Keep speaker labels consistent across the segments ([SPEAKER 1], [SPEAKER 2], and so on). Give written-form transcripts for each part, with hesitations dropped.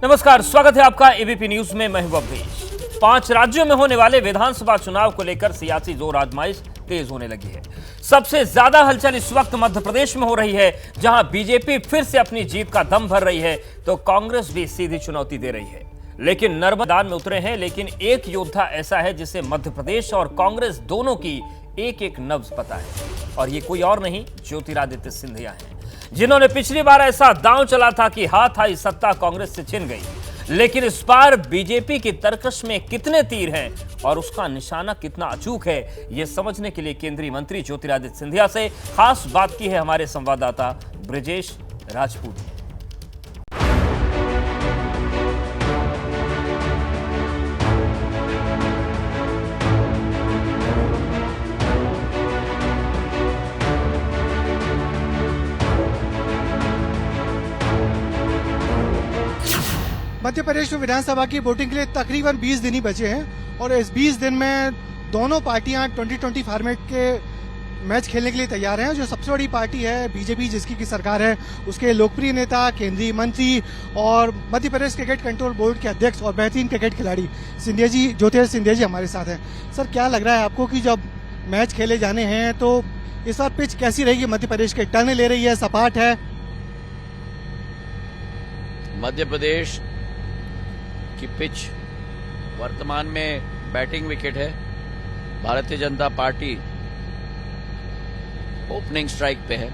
[SPEAKER 1] नमस्कार, स्वागत है आपका एबीपी न्यूज में। मैं हूं अवधेश। 5 राज्यों में होने वाले विधानसभा चुनाव को लेकर सियासी जोर आजमाइश तेज होने लगी है। सबसे ज्यादा हलचल इस वक्त मध्य प्रदेश में हो रही है, जहां बीजेपी फिर से अपनी जीत का दम भर रही है तो कांग्रेस भी सीधी चुनौती दे रही है। लेकिन नर्मदा मैदान में उतरे हैं, लेकिन एक योद्धा ऐसा है जिसे मध्य प्रदेश और कांग्रेस दोनों की एक एक नब्ज पता है, और ये कोई और नहीं, ज्योतिरादित्य सिंधिया है, जिन्होंने पिछली बार ऐसा दांव चला था कि हाथ आई सत्ता कांग्रेस से छिन गई। लेकिन इस बार बीजेपी की तरकश में कितने तीर हैं और उसका निशाना कितना अचूक है, यह समझने के लिए केंद्रीय मंत्री ज्योतिरादित्य सिंधिया से खास बात की है हमारे संवाददाता ब्रिजेश राजपूत ने।
[SPEAKER 2] मध्य प्रदेश में विधानसभा की वोटिंग के लिए तकरीबन 20 दिन ही बचे हैं और इस 20 दिन में दोनों पार्टियां 2020 फॉर्मेट के मैच खेलने के लिए तैयार हैं। जो सबसे बड़ी पार्टी है बीजेपी, जिसकी की सरकार है, उसके लोकप्रिय नेता, केंद्रीय मंत्री और Madhya Pradesh cricket control board के अध्यक्ष और बेहतरीन क्रिकेट खिलाड़ी सिंधिया जी, ज्योतिरादित्य सिंधिया जी हमारे साथ हैं। सर, क्या लग रहा है आपको कि जब मैच खेले जाने हैं तो इस बार पिच कैसी रहेगी? मध्य प्रदेश के टर्न ले रही है, सपाट है?
[SPEAKER 3] मध्य प्रदेश की पिच वर्तमान में बैटिंग विकेट है। Bharatiya Janata party opening strike पे है।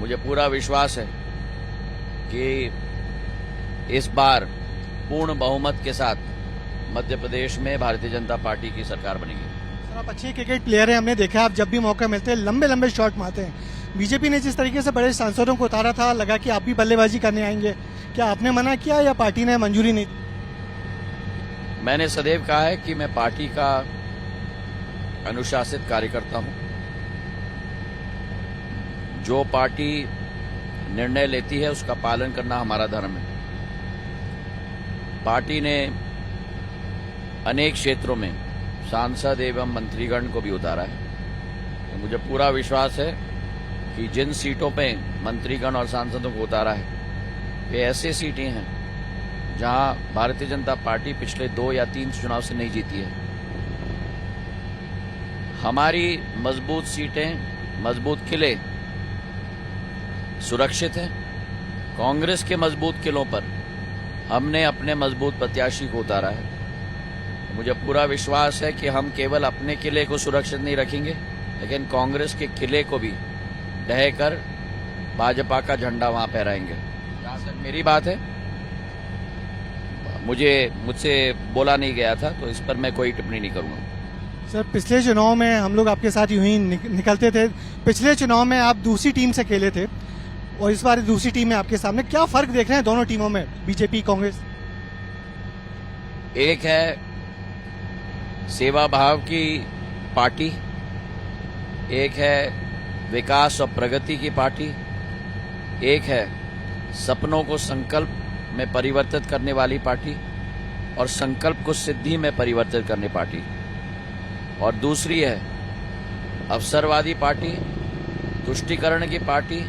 [SPEAKER 3] मुझे पूरा विश्वास है कि इस बार पूर्ण बहुमत के साथ मध्य प्रदेश में भारतीय जनता पार्टी की सरकार बनेगी।
[SPEAKER 2] सर, आप अच्छे क्रिकेट प्लेयर हैं, हमने देखा आप जब भी मौका मिलते हैं लंबे लंबे शॉट मारते हैं। बीजेपी ने जिस तरीके से बड़े सांसदों को उतारा था, लगा कि आप भी बल्लेबाजी करने आएंगे। क्या आपने मना किया या पार्टी ने मंजूरी नहीं?
[SPEAKER 3] मैंने सदैव कहा है कि मैं पार्टी का अनुशासित कार्यकर्ता हूं। जो पार्टी निर्णय लेती है उसका पालन करना हमारा धर्म है। पार्टी ने अनेक क्षेत्रों में सांसद एवं मंत्रीगण को भी उतारा है। तो मुझे पूरा विश्वास है कि जिन सीटों पे मंत्रीगण और सांसदों को उतारा है वे ऐसे सीटें हैं जहां भारतीय जनता पार्टी पिछले 2 या 3 चुनाव से नहीं जीती है। हमारी मजबूत सीटें, मजबूत किले सुरक्षित हैं। कांग्रेस के मजबूत किलों पर हमने अपने मजबूत प्रत्याशी को उतारा है। मुझे पूरा विश्वास है कि हम केवल अपने किले को सुरक्षित नहीं रखेंगे, लेकिन कांग्रेस के किले को भी ढहकर भाजपा का झंडा वहां फहराएंगे। जहां तक मेरी बात है, मुझसे बोला नहीं गया था, तो इस पर मैं कोई टिप्पणी नहीं करूंगा।
[SPEAKER 2] सर, पिछले चुनाव में हम लोग आपके साथ यूं ही निकलते थे। पिछले चुनाव में आप दूसरी टीम से खेले थे और इस बार दूसरी टीम में आपके सामने क्या फर्क देख रहे हैं दोनों टीमों में, बीजेपी कांग्रेस?
[SPEAKER 3] एक है सेवा भाव की पार्टी, एक है विकास और प्रगति की पार्टी, एक है सपनों को संकल्प में परिवर्तित करने वाली पार्टी और संकल्प को सिद्धि में परिवर्तित करने पार्टी, और दूसरी है अवसरवादी पार्टी, तुष्टीकरण की पार्टी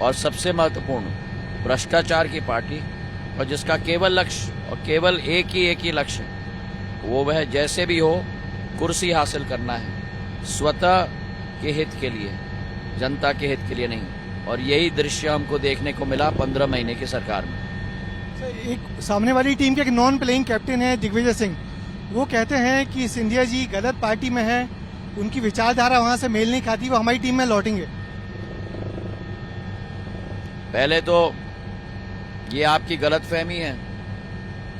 [SPEAKER 3] और सबसे महत्वपूर्ण भ्रष्टाचार की पार्टी, और जिसका केवल लक्ष्य और केवल एक ही लक्ष्य है, वो वह जैसे भी हो कुर्सी हासिल करना है, स्वतः के हित के लिए, जनता के हित के लिए नहीं। और यही दृश्य हमको देखने को मिला 15 महीने की सरकार में।
[SPEAKER 2] एक सामने वाली टीम के एक नॉन प्लेइंग कैप्टन है दिग्विजय सिंह, वो कहते हैं कि सिंधिया जी गलत पार्टी में है, उनकी विचारधारा वहां से मेल नहीं खाती, वो हमारी टीम में लौटेंगे।
[SPEAKER 3] पहले तो ये आपकी गलतफहमी है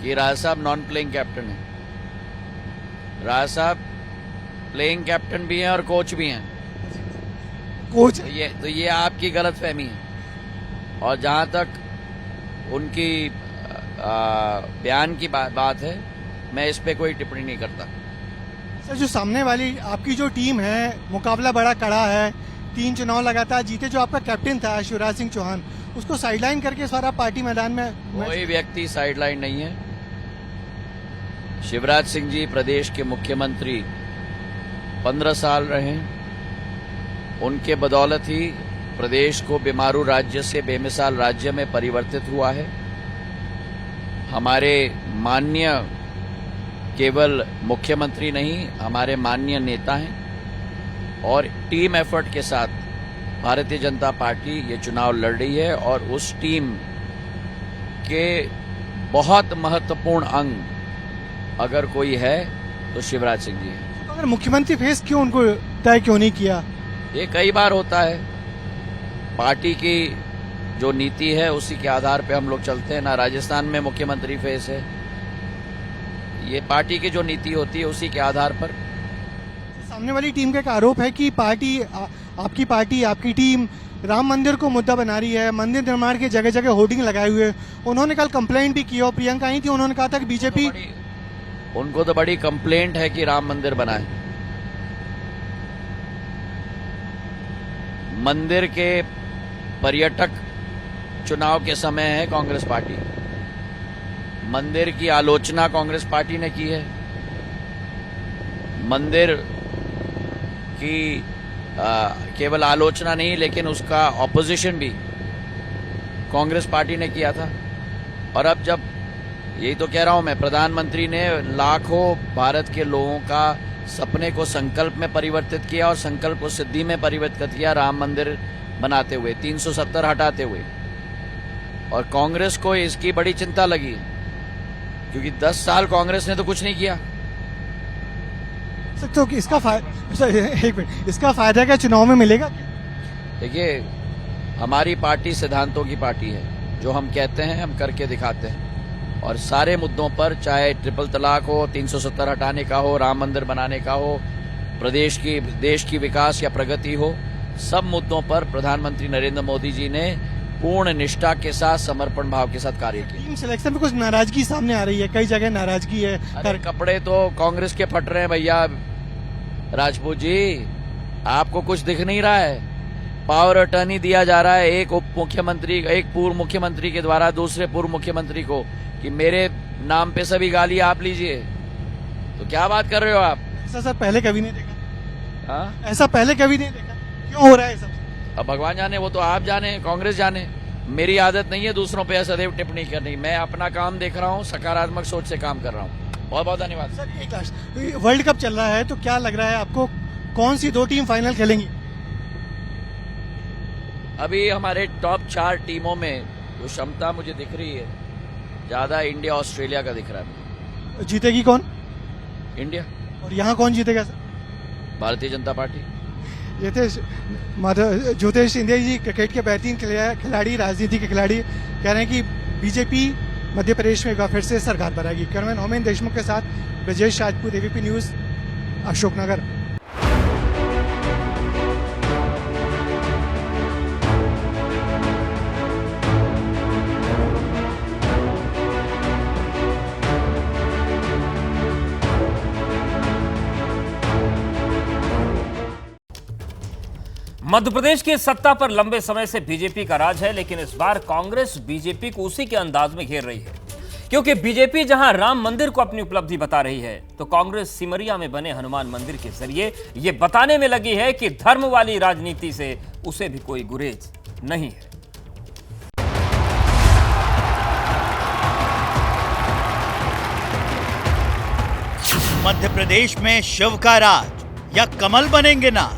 [SPEAKER 3] कि राय साहब नॉन प्लेइंग कैप्टन है। राय साहब प्लेइंग कैप्टन भी हैं और कोच भी हैं।
[SPEAKER 2] कोच
[SPEAKER 3] तो ये आपकी गलतफहमी है। और जहां तक उनकी बयान की बात है, मैं इस पे कोई टिप्पणी नहीं करता।
[SPEAKER 2] सर, जो सामने वाली आपकी जो टीम है, मुकाबला बड़ा कड़ा है, 3 चुनाव लगातार जीते। जो आपका कैप्टन था शिवराज सिंह चौहान, उसको साइडलाइन करके इस बार आप पार्टी मैदान में?
[SPEAKER 3] कोई व्यक्ति साइडलाइन नहीं है। शिवराज सिंह जी प्रदेश के मुख्यमंत्री 15 साल रहे। उनके बदौलत ही प्रदेश को बीमारू राज्य से बेमिसाल राज्य में परिवर्तित हुआ है। हमारे माननीय केवल मुख्यमंत्री नहीं, हमारे माननीय नेता हैं और टीम एफर्ट के साथ भारतीय जनता पार्टी ये चुनाव लड़ रही है और उस टीम के बहुत महत्वपूर्ण अंग अगर कोई है तो शिवराज सिंह जी हैं।
[SPEAKER 2] अगर मुख्यमंत्री फेस क्यों उनको तय क्यों नहीं किया?
[SPEAKER 3] ये कई बार होता है, पार्टी की जो नीति है उसी के आधार पे हम लोग चलते हैं ना। राजस्थान में मुख्यमंत्री फेस है, ये पार्टी की जो नीति होती है उसी के आधार पर।
[SPEAKER 2] सामने वाली टीम का एक आरोप है कि आपकी पार्टी आपकी टीम राम मंदिर को मुद्दा बना रही है, मंदिर निर्माण के जगह जगह होर्डिंग लगाए हुए। उन्होंने कल कंप्लेंट भी की और प्रियंका आई थी, उन्होंने कहा था कि बीजेपी
[SPEAKER 3] उनको तो बड़ी कंप्लेंट है कि राम मंदिर बनाए। मंदिर के पर्यटक चुनाव के समय है कांग्रेस पार्टी, मंदिर की आलोचना कांग्रेस पार्टी ने की है, मंदिर की केवल आलोचना नहीं लेकिन उसका ऑपोजिशन भी कांग्रेस पार्टी ने किया था। और अब जब यही तो कह रहा हूं मैं, प्रधानमंत्री ने लाखों भारत के लोगों का सपने को संकल्प में परिवर्तित किया और संकल्प को सिद्धि में परिवर्तित किया राम मंदिर बनाते हुए, 370 हटाते हुए। और कांग्रेस को इसकी बड़ी चिंता लगी क्योंकि 10 साल कांग्रेस ने तो कुछ नहीं किया।
[SPEAKER 2] तो इसका इसका फायदा क्या चुनाव में मिलेगा?
[SPEAKER 3] देखिए, हमारी पार्टी सिद्धांतों की पार्टी है, जो हम कहते हैं हम करके दिखाते हैं। और सारे मुद्दों पर, चाहे ट्रिपल तलाक हो, 370 हटाने का हो, राम मंदिर बनाने का हो, देश की विकास या प्रगति हो, सब मुद्दों पर प्रधानमंत्री नरेंद्र मोदी जी ने पूर्ण निष्ठा के साथ, समर्पण भाव के साथ कार्य किया।
[SPEAKER 2] टीम सिलेक्शन में कुछ नाराजगी सामने आ रही है, कई जगह नाराजगी है।
[SPEAKER 3] अरे कपड़े तो कांग्रेस के फट रहे हैं भैया राजपूत जी, आपको कुछ दिख नहीं रहा है? पावर अटर्नी दिया जा रहा है एक पूर्व मुख्यमंत्री के द्वारा दूसरे पूर्व मुख्यमंत्री को कि मेरे नाम पे सभी गाली आप लीजिए। तो क्या बात कर रहे हो आप?
[SPEAKER 2] ऐसा सर पहले कभी नहीं देखा।
[SPEAKER 3] हाँ,
[SPEAKER 2] ऐसा पहले कभी नहीं देखा, क्यों हो रहा है सब?
[SPEAKER 3] अब भगवान जाने, वो तो आप जाने, कांग्रेस जाने। मेरी आदत नहीं है दूसरों पे सदैव टिप्पणी करनी। मैं अपना काम देख रहा हूँ, सकारात्मक सोच से काम कर रहा हूँ। बहुत बहुत धन्यवाद।
[SPEAKER 2] सर एक लास्ट, वर्ल्ड कप चल रहा है तो क्या लग रहा है आपको, कौन सी 2 टीम फाइनल खेलेंगी?
[SPEAKER 3] अभी हमारे टॉप 4 टीमों में जो क्षमता मुझे दिख रही है, ज्यादा इंडिया ऑस्ट्रेलिया का दिख रहा है।
[SPEAKER 2] जीतेगी कौन?
[SPEAKER 3] इंडिया।
[SPEAKER 2] और यहाँ कौन जीतेगा सर?
[SPEAKER 3] भारतीय जनता पार्टी।
[SPEAKER 2] ये थे ज्योतिष सिंधिया जी, क्रिकेट के बेहतरीन खिलाड़ी, राजनीति के खिलाड़ी। कह रहे हैं कि बीजेपी मध्य प्रदेश में एक बार फिर से सरकार बनाएगी। कैमरामैन होमेन देशमुख के साथ ब्रजेश राजपूत, एबीपी न्यूज, अशोकनगर।
[SPEAKER 1] मध्य प्रदेश की सत्ता पर लंबे समय से बीजेपी का राज है, लेकिन इस बार कांग्रेस बीजेपी को उसी के अंदाज में घेर रही है। क्योंकि बीजेपी जहां राम मंदिर को अपनी उपलब्धि बता रही है, तो कांग्रेस सिमरिया में बने हनुमान मंदिर के जरिए यह बताने में लगी है कि धर्म वाली राजनीति से उसे भी कोई गुरेज नहीं है।
[SPEAKER 4] मध्य प्रदेश में शिव का राज या कमल बनेंगे ना?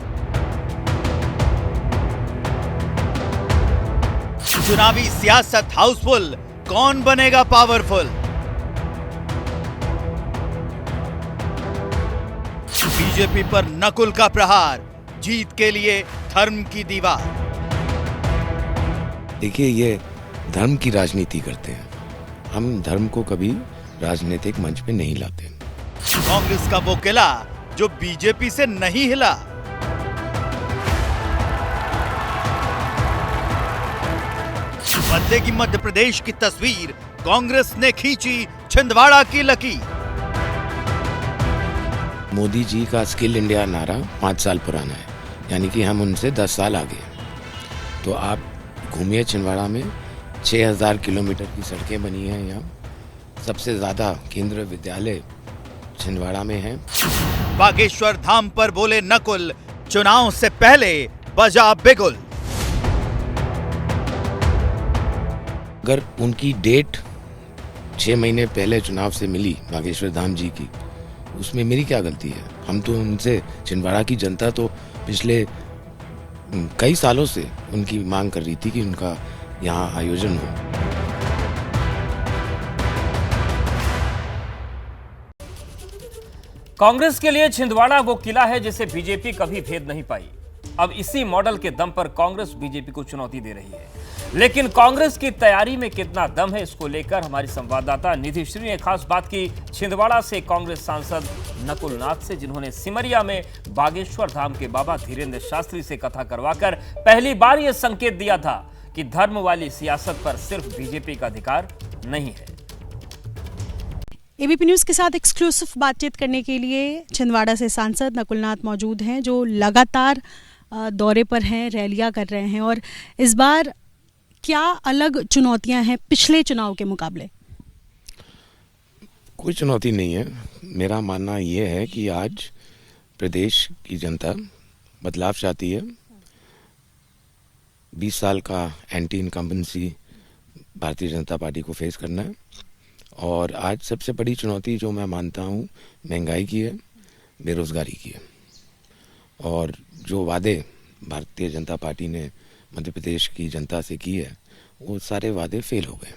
[SPEAKER 4] चुनावी सियासत हाउसफुल, कौन बनेगा पावरफुल? बीजेपी पर नकुल का प्रहार, जीत के लिए धर्म की दीवार।
[SPEAKER 5] देखिए, ये धर्म की राजनीति करते हैं, हम धर्म को कभी राजनीतिक मंच पे नहीं लाते।
[SPEAKER 4] कांग्रेस का वो किला जो बीजेपी से नहीं हिला। बदलेगी मध्य प्रदेश की तस्वीर, कांग्रेस ने खींची छिंदवाड़ा की लकीर।
[SPEAKER 5] मोदी जी का स्किल इंडिया नारा 5 साल पुराना है, यानी कि हम उनसे 10 साल आगे। तो आप घूमिए छिंदवाड़ा में, 6000 किलोमीटर की सड़कें बनी हैं यहाँ। सबसे ज्यादा केंद्रीय विद्यालय छिंदवाड़ा में है।
[SPEAKER 4] बागेश्वर धाम पर बोले नकुल, चुनाव से पहले बजा बिगुल।
[SPEAKER 5] अगर उनकी डेट 6 महीने पहले चुनाव से मिली बागेश्वर धाम जी की, उसमें मेरी क्या गलती है? हम तो उनसे, छिंदवाड़ा की जनता तो पिछले कई सालों से उनकी मांग कर रही थी कि उनका यहाँ आयोजन हो।
[SPEAKER 1] कांग्रेस के लिए छिंदवाड़ा वो किला है जिसे बीजेपी कभी भेद नहीं पाई। अब इसी मॉडल के दम पर कांग्रेस बीजेपी को चुनौती दे रही है, लेकिन कांग्रेस की तैयारी में कितना दम है, इसको लेकर हमारी संवाददाता निधि श्री ने खास बात की छिंदवाड़ा से कांग्रेस सांसद नकुल नाथ से, जिन्होंने सिमरिया में बागेश्वर धाम के बाबा धीरेन्द्र शास्त्री से कथा करवाकर पहली बार यह संकेत दिया था कि धर्म वाली सियासत पर सिर्फ बीजेपी का अधिकार नहीं है।
[SPEAKER 6] एबीपी न्यूज के साथ एक्सक्लूसिव बातचीत करने के लिए छिंदवाड़ा से सांसद नकुल नाथ मौजूद हैं, जो लगातार दौरे पर हैं, रैलियां कर रहे हैं। और इस बार क्या अलग चुनौतियां हैं पिछले चुनाव के मुकाबले?
[SPEAKER 5] कोई चुनौती नहीं है। मेरा मानना यह है कि आज प्रदेश की जनता बदलाव चाहती है। 20 साल का anti incumbency Bharatiya Janata party को फेस करना है, और आज सबसे बड़ी चुनौती जो मैं मानता हूँ महंगाई की है, बेरोजगारी की है। और जो वादे भारतीय जनता पार्टी ने मध्य प्रदेश की जनता से की है, वो सारे वादे फेल हो गए।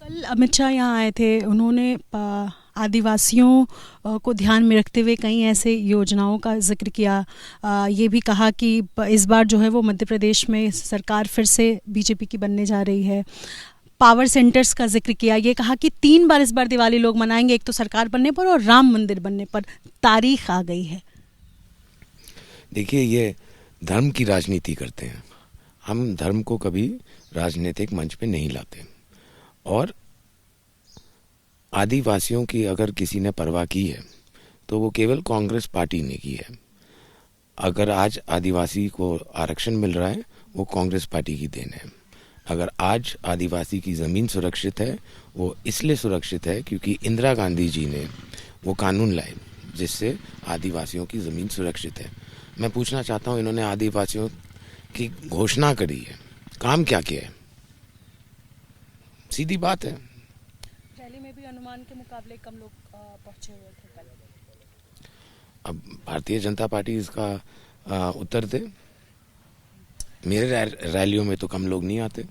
[SPEAKER 6] कल अमित शाह यहाँ आए थे, उन्होंने आदिवासियों को ध्यान में रखते हुए कई ऐसे योजनाओं का जिक्र किया। ये भी कहा कि इस बार जो है वो मध्य प्रदेश में सरकार फिर से बीजेपी की बनने जा रही है। पावर सेंटर्स का जिक्र किया, ये कहा कि 3 बार इस बार दिवाली लोग मनाएंगे, एक तो सरकार बनने पर और राम मंदिर बनने पर। तारीख आ गई है।
[SPEAKER 5] देखिए, ये धर्म की राजनीति करते हैं। हम धर्म को कभी राजनीतिक मंच पे नहीं लाते। और आदिवासियों की अगर किसी ने परवाह की है तो वो केवल कांग्रेस पार्टी ने की है। अगर आज आदिवासी को आरक्षण मिल रहा है, वो कांग्रेस पार्टी की देन है। अगर आज आदिवासी की ज़मीन सुरक्षित है, वो इसलिए सुरक्षित है क्योंकि इंदिरा गांधी जी ने वो कानून लाए जिससे आदिवासियों की ज़मीन सुरक्षित है। मैं पूछना चाहता हूँ, इन्होंने आदिवासियों की घोषणा करी है, काम क्या किया है? सीधी बात है।
[SPEAKER 6] रैली में भी अनुमान के मुकाबले कम लोग पहुंचे हुए थे कल।
[SPEAKER 5] अब भारतीय जनता पार्टी इसका उत्तर दे। मेरे रैलियों में तो कम लोग नहीं आते।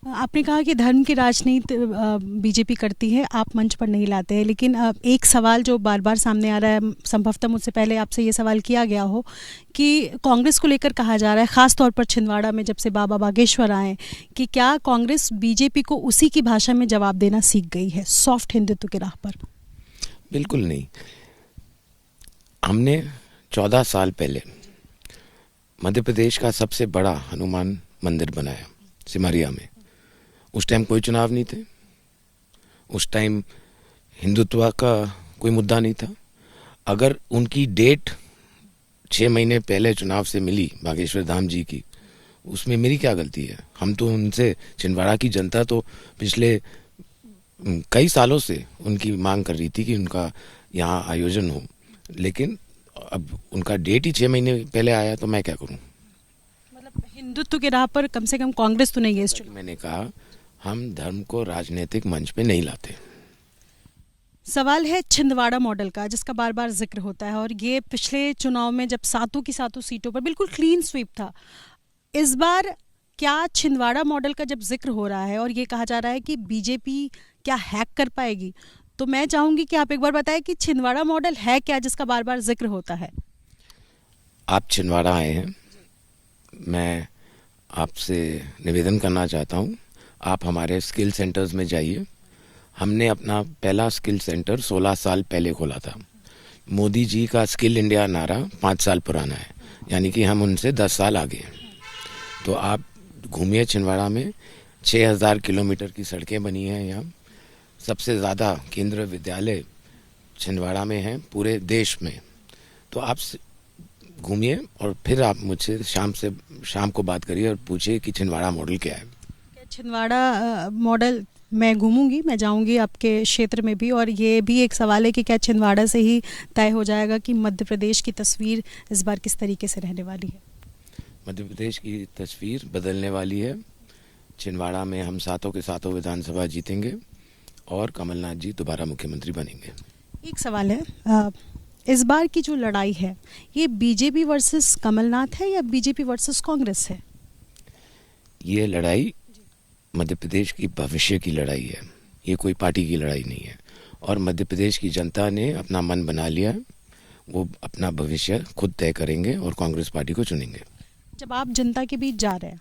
[SPEAKER 6] आपने कहा कि धर्म की राजनीति बीजेपी करती है, आप मंच पर नहीं लाते हैं, लेकिन एक सवाल जो बार बार सामने आ रहा है, संभवतः मुझसे पहले आपसे ये सवाल किया गया हो, कि कांग्रेस को लेकर कहा जा रहा है, खास तौर पर छिंदवाड़ा में जब से बाबा बागेश्वर आए, कि क्या कांग्रेस बीजेपी को उसी की भाषा में जवाब देना सीख गई है, सॉफ्ट हिंदुत्व के राह पर?
[SPEAKER 5] बिल्कुल नहीं। हमने 14 साल पहले मध्य प्रदेश का सबसे बड़ा हनुमान मंदिर बनाया सिमरिया में। उस टाइम कोई चुनाव नहीं थे, उस टाइम हिंदुत्व का कोई मुद्दा नहीं था। अगर उनकी डेट 6 महीने पहले चुनाव से मिली बागेश्वर धाम जी की, उसमें मेरी क्या गलती है? हम तो उनसे, छिंदवाड़ा की जनता तो पिछले कई सालों से उनकी मांग कर रही थी कि उनका यहाँ आयोजन हो, लेकिन अब उनका डेट ही 6 महीने पहले आया, तो मैं क्या करूं?
[SPEAKER 6] मतलब हिंदुत्व के राह पर कम से कम कांग्रेस तो नहीं है इस चुनाव।
[SPEAKER 5] मैंने कहा, हम धर्म को राजनीतिक मंच पे नहीं लाते।
[SPEAKER 6] सवाल है छिंदवाड़ा मॉडल का, जिसका बार बार जिक्र होता है, और ये पिछले चुनाव में जब सातों की सातों सीटों पर बिल्कुल क्लीन स्वीप था, इस बार क्या छिंदवाड़ा मॉडल का जब जिक्र हो रहा है और ये कहा जा रहा है कि बीजेपी क्या हैक कर पाएगी, तो मैं चाहूंगी कि आप एक बार बताएं कि छिंदवाड़ा मॉडल है क्या, जिसका बार बार जिक्र होता है?
[SPEAKER 5] आप छिंदवाड़ा आए हैं, मैं आपसे निवेदन करना चाहता हूं, आप हमारे स्किल सेंटर्स में जाइए। हमने अपना पहला स्किल सेंटर 16 साल पहले खोला था। मोदी जी का स्किल इंडिया नारा 5 साल पुराना है, यानी कि हम उनसे 10 साल आगे हैं। तो आप घूमिए छिंदवाड़ा में, 6000 किलोमीटर की सड़कें बनी हैं। यहाँ सबसे ज़्यादा केंद्रीय विद्यालय छिंदवाड़ा में हैं पूरे देश में। तो आप घूमिए और फिर आप मुझसे शाम को बात करिए और पूछिए कि छिंदवाड़ा मॉडल क्या है।
[SPEAKER 6] छिंदवाड़ा मॉडल मैं घूमूंगी, मैं जाऊंगी आपके क्षेत्र में भी, और ये भी एक सवाल है कि क्या छिंदवाड़ा से ही तय हो जाएगा कि मध्य प्रदेश की तस्वीर इस बार किस तरीके से रहने वाली है?
[SPEAKER 5] मध्य प्रदेश की तस्वीर बदलने वाली है। छिंदवाड़ा में हम सातों के सातों विधानसभा जीतेंगे और कमलनाथ जी दोबारा मुख्यमंत्री बनेंगे।
[SPEAKER 6] एक सवाल है, इस बार की जो लड़ाई है ये बीजेपी वर्सेस कमलनाथ है या बीजेपी वर्सेस कांग्रेस है?
[SPEAKER 5] ये लड़ाई मध्य प्रदेश की भविष्य की लड़ाई है, ये कोई पार्टी की लड़ाई नहीं है। और मध्य प्रदेश की जनता ने अपना मन बना लिया, वो अपना भविष्य खुद तय करेंगे और कांग्रेस पार्टी को चुनेंगे।
[SPEAKER 6] जब आप जनता के बीच जा रहे हैं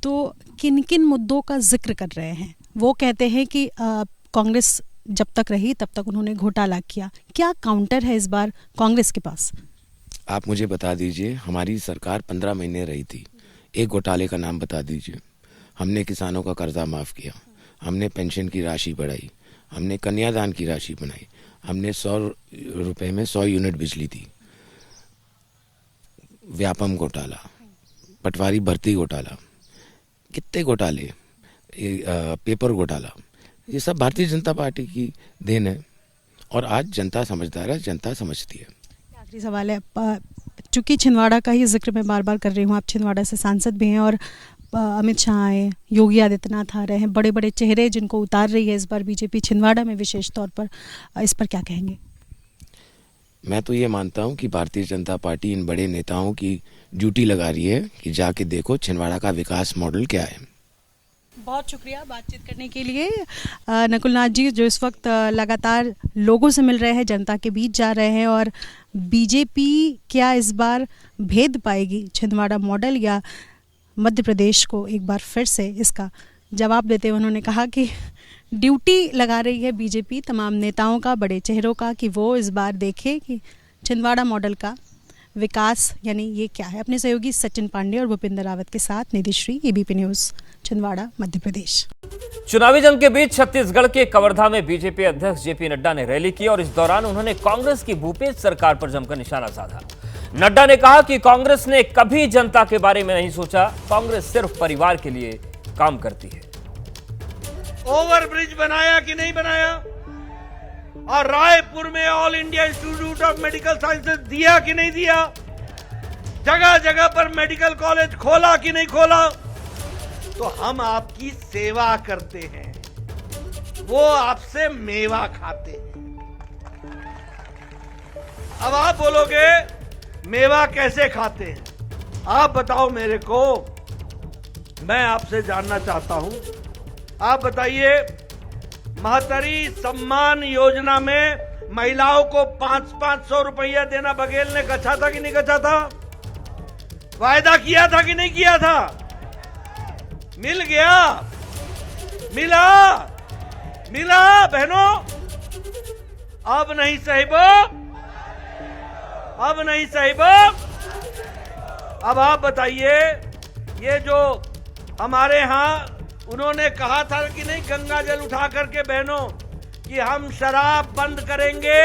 [SPEAKER 6] तो किन किन मुद्दों का जिक्र कर रहे हैं? वो कहते हैं कि कांग्रेस जब तक रही तब तक उन्होंने घोटाला किया। क्या काउंटर है इस बार कांग्रेस के पास?
[SPEAKER 5] आप मुझे बता दीजिए, हमारी सरकार 15 महीने रही थी, एक घोटाले का नाम बता दीजिए। हमने किसानों का कर्जा माफ़ किया, हमने पेंशन की राशि बढ़ाई, हमने कन्यादान की राशि बनाई, हमने 100 रुपए में 100 यूनिट बिजली दी। व्यापम घोटाला, पटवारी भर्ती घोटाला, कितने घोटाले, पेपर घोटाला, ये सब भारतीय जनता पार्टी की देन है। और आज जनता समझदार है, जनता समझती है।
[SPEAKER 6] आखिरी सवाल है, चूंकि छिंदवाड़ा का ही जिक्र मैं बार बार कर रही हूँ, आप छिंदवाड़ा से सांसद भी हैं और अमित शाह आए, योगी आदित्यनाथ आ रहे हैं, बड़े बड़े चेहरे जिनको उतार रही है इस बार बीजेपी छिंदवाड़ा में विशेष तौर पर, इस पर क्या कहेंगे?
[SPEAKER 5] मैं तो ये मानता हूँ कि भारतीय जनता पार्टी इन बड़े नेताओं की ड्यूटी लगा रही है कि जाके देखो छिंदवाड़ा का विकास मॉडल क्या है।
[SPEAKER 6] बहुत शुक्रिया बातचीत करने के लिए नकुलनाथ जी, जो इस वक्त लगातार लोगों से मिल रहे हैं, जनता के बीच जा रहे हैं। और बीजेपी क्या इस बार भेद पाएगी छिंदवाड़ा मॉडल या मध्य प्रदेश को एक बार फिर से इसका जवाब देते हुए उन्होंने कहा कि ड्यूटी लगा रही है बीजेपी तमाम नेताओं का, बड़े चेहरों का, कि वो इस बार देखे कि छिंदवाड़ा मॉडल का विकास यानी ये क्या है। अपने सहयोगी सचिन पांडे और भूपिंदर रावत के साथ निधि श्री, एबीपी न्यूज, छिंदवाड़ा, मध्य प्रदेश।
[SPEAKER 1] चुनावी जंग के बीच छत्तीसगढ़ के कवर्धा में बीजेपी अध्यक्ष जेपी नड्डा ने रैली की और इस दौरान उन्होंने कांग्रेस की भूपेश सरकार पर जमकर निशाना साधा। नड्डा ने कहा कि कांग्रेस ने कभी जनता के बारे में नहीं सोचा, कांग्रेस सिर्फ परिवार के लिए काम करती है।
[SPEAKER 7] ओवरब्रिज बनाया कि नहीं बनाया, और रायपुर में all India institute of medical sciences दिया कि नहीं दिया, जगह जगह पर मेडिकल कॉलेज खोला कि नहीं खोला। तो हम आपकी सेवा करते हैं, वो आपसे मेवा खाते हैं। अब आप बोलोगे मेवा कैसे खाते हैं, आप बताओ मेरे को, मैं आपसे जानना चाहता हूं। आप बताइए, महतरी सम्मान योजना में महिलाओं को 500-500 रुपया देना बघेल ने गछा था कि नहीं गछा था? वायदा किया था कि नहीं किया था? मिल गया, मिला, मिला बहनों। अब नहीं साहिबो, अब नहीं साहिबो। अब आप बताइए, ये जो हमारे यहां उन्होंने कहा था कि नहीं, गंगा जल उठा करके बहनों कि हम शराब बंद करेंगे,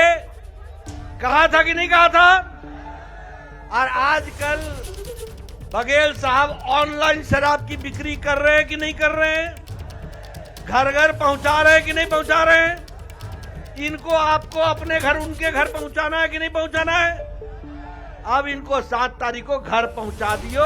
[SPEAKER 7] कहा था कि नहीं कहा था? और आजकल बघेल साहब ऑनलाइन शराब की बिक्री कर रहे हैं कि नहीं कर रहे हैं? घर घर पहुंचा रहे हैं कि नहीं पहुंचा रहे हैं? इनको आपको अपने घर उनके घर पहुंचाना है कि नहीं पहुंचाना है? अब इनको 7 तारीख को घर पहुंचा दियो।